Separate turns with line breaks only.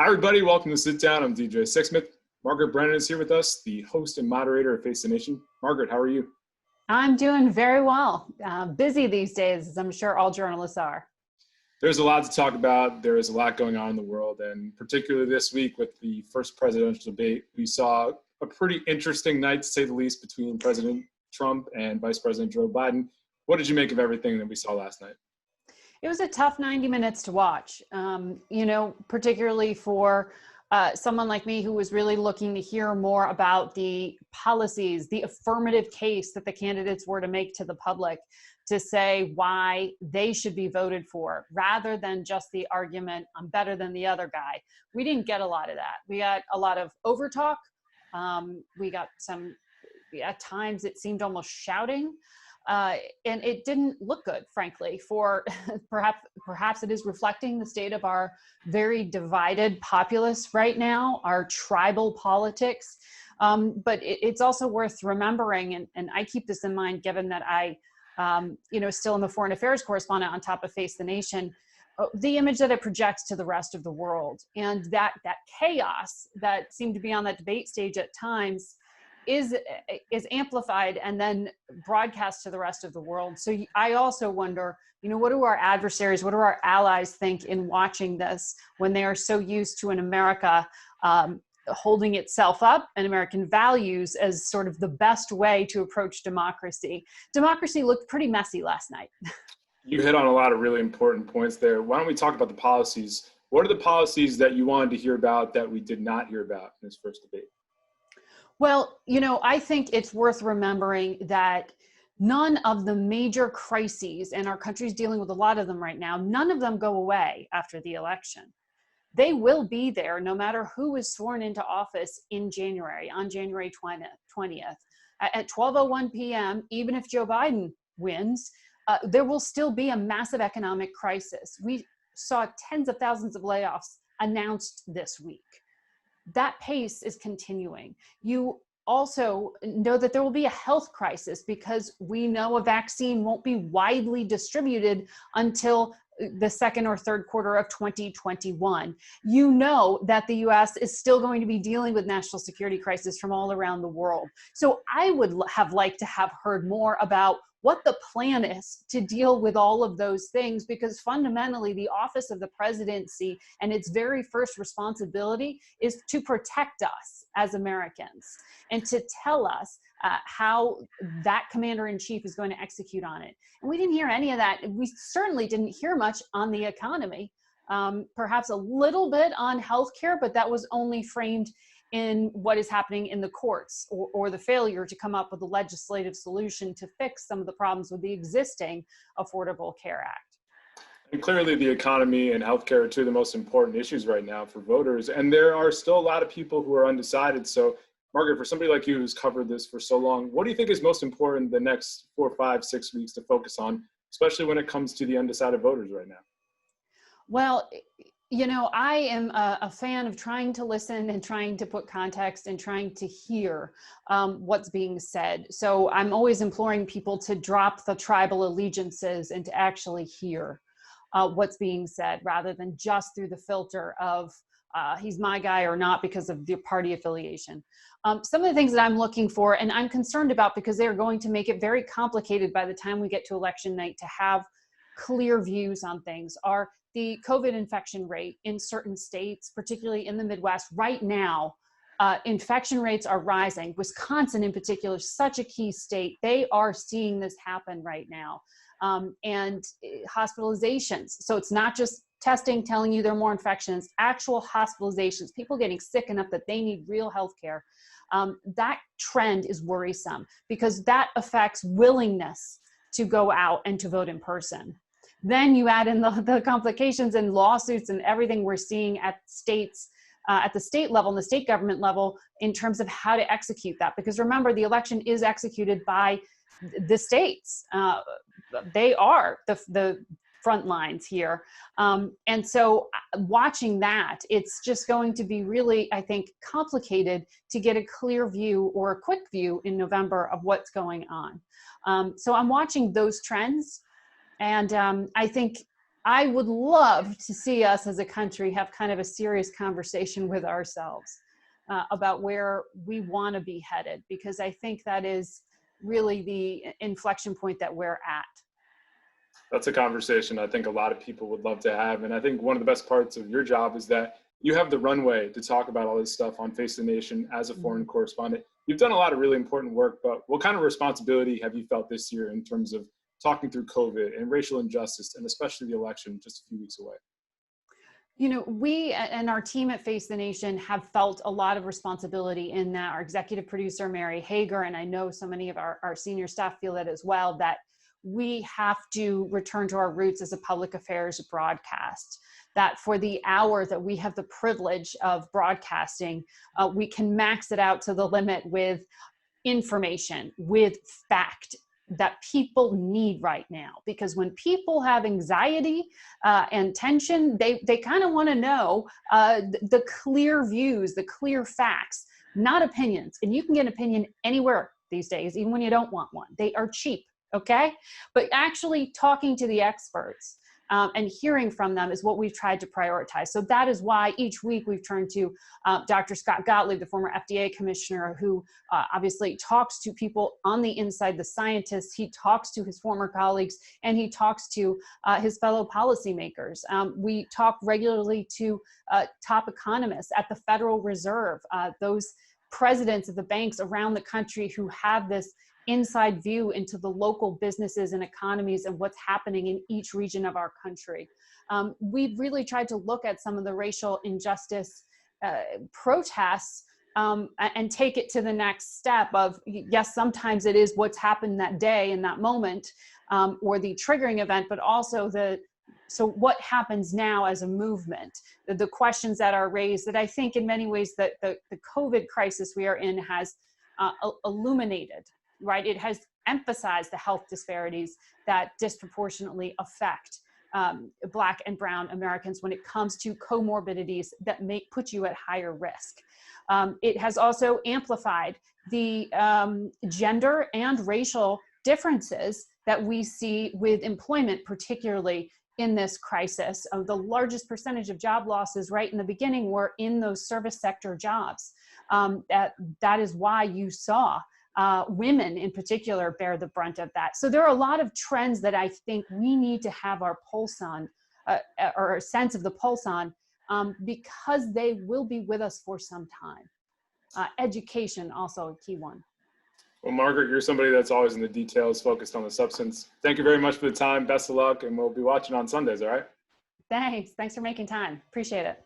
Hi, everybody. Welcome to Sit Down. I'm DJ Sixsmith. Margaret Brennan is here with us, the host and moderator of Face the Nation. Margaret, how are you?
I'm doing very well. Busy these days, as I'm sure all journalists are.
There's a lot to talk about. There is a lot going on in the world, and particularly this week with the first presidential debate, we saw a pretty interesting night, to say the least, between President Trump and Vice President Joe Biden. What did you make of everything that we saw last night?
It was a tough 90 minutes to watch, particularly for someone like me who was really looking to hear more about the policies, the affirmative case that the candidates were to make to the public to say why they should be voted for, rather than just the argument, I'm better than the other guy. We didn't get a lot of that. We got a lot of overtalk. We got some, at times it seemed almost shouting. And it didn't look good, frankly, for perhaps it is reflecting the state of our very divided populace right now, our tribal politics. But it's also worth remembering, and I keep this in mind, given that I, still am a foreign affairs correspondent on top of Face the Nation, the image that it projects to the rest of the world. And that chaos that seemed to be on that debate stage at times is amplified and then broadcast to the rest of the world. So I also wonder, what do our adversaries, what do our allies think in watching this when they are so used to an America holding itself up and American values as sort of the best way to approach democracy? Democracy looked pretty messy last night.
You hit on a lot of really important points there. Why don't we talk about the policies? What are the policies that you wanted to hear about that we did not hear about in this first debate?
Well, I think it's worth remembering that none of the major crises, and our country's dealing with a lot of them right now, none of them go away after the election. They will be there no matter who is sworn into office in January, on January 20th. At 12:01 p.m., even if Joe Biden wins, there will still be a massive economic crisis. We saw tens of thousands of layoffs announced this week. That pace is continuing. You also know that there will be a health crisis because we know a vaccine won't be widely distributed until the second or third quarter of 2021. You know that the US is still going to be dealing with national security crisis from all around the world. So I would have liked to have heard more about what the plan is to deal with all of those things, because fundamentally the office of the presidency and its very first responsibility is to protect us as Americans and to tell us how that commander-in-chief is going to execute on it. And we didn't hear any of that. We certainly didn't hear much on the economy, perhaps a little bit on healthcare, but that was only framed in what is happening in the courts or the failure to come up with a legislative solution to fix some of the problems with the existing Affordable Care Act.
And clearly the economy and healthcare are two of the most important issues right now for voters. And there are still a lot of people who are undecided. So Margaret, for somebody like you who's covered this for so long, what do you think is most important the next 4, 5, 6 weeks to focus on, especially when it comes to the undecided voters right now?
Well, I am a fan of trying to listen and trying to put context and trying to hear what's being said. So I'm always imploring people to drop the tribal allegiances and to actually hear what's being said, rather than just through the filter of he's my guy or not because of the party affiliation. Some of the things that I'm looking for and I'm concerned about, because they're going to make it very complicated by the time we get to election night to have clear views on things, are the COVID infection rate in certain states, particularly in the Midwest. Right now, infection rates are rising. Wisconsin in particular is such a key state. They are seeing this happen right now. And hospitalizations. So it's not just testing telling you there are more infections, actual hospitalizations, people getting sick enough that they need real health care. That trend is worrisome because that affects willingness to go out and to vote in person. Then you add in the complications and lawsuits and everything we're seeing at states, at the state level and the state government level in terms of how to execute that. Because remember, the election is executed by the states. They are the front lines here. And so watching that, it's just going to be really, I think, complicated to get a clear view or a quick view in November of what's going on. So I'm watching those trends. And I think I would love to see us as a country have kind of a serious conversation with ourselves about where we want to be headed, because I think that is really the inflection point that we're at.
That's a conversation I think a lot of people would love to have. And I think one of the best parts of your job is that you have the runway to talk about all this stuff on Face the Nation as a foreign correspondent. You've done a lot of really important work, but what kind of responsibility have you felt this year in terms of talking through COVID and racial injustice, and especially the election just a few weeks away?
You know, we and our team at Face the Nation have felt a lot of responsibility in that. Our executive producer, Mary Hager, and I know so many of our senior staff feel that as well, that we have to return to our roots as a public affairs broadcast. That for the hour that we have the privilege of broadcasting, we can max it out to the limit with information, with fact that people need right now. Because when people have anxiety and tension, they kind of want to know the clear views, the clear facts, not opinions. And you can get an opinion anywhere these days, even when you don't want one. They are cheap, okay? But actually talking to the experts and hearing from them is what we've tried to prioritize. So that is why each week we've turned to Dr. Scott Gottlieb, the former FDA commissioner, who obviously talks to people on the inside, the scientists. He talks to his former colleagues, and he talks to his fellow policymakers. We talk regularly to top economists at the Federal Reserve, those presidents of the banks around the country who have this inside view into the local businesses and economies and what's happening in each region of our country. We've really tried to look at some of the racial injustice protests and take it to the next step of, yes, sometimes it is what's happened that day in that moment or the triggering event, but also so what happens now as a movement, the questions that are raised that I think in many ways that the COVID crisis we are in has illuminated. Right, it has emphasized the health disparities that disproportionately affect Black and Brown Americans when it comes to comorbidities that put you at higher risk. It has also amplified the gender and racial differences that we see with employment, particularly in this crisis. The largest percentage of job losses right in the beginning were in those service sector jobs. That is why you saw women in particular bear the brunt of that. So there are a lot of trends that I think we need to have our pulse on, or a sense of the pulse on, because they will be with us for some time. Education, also a key one.
Well, Margaret, you're somebody that's always in the details, focused on the substance. Thank you very much for the time. Best of luck, and we'll be watching on Sundays, all right?
Thanks for making time. Appreciate it.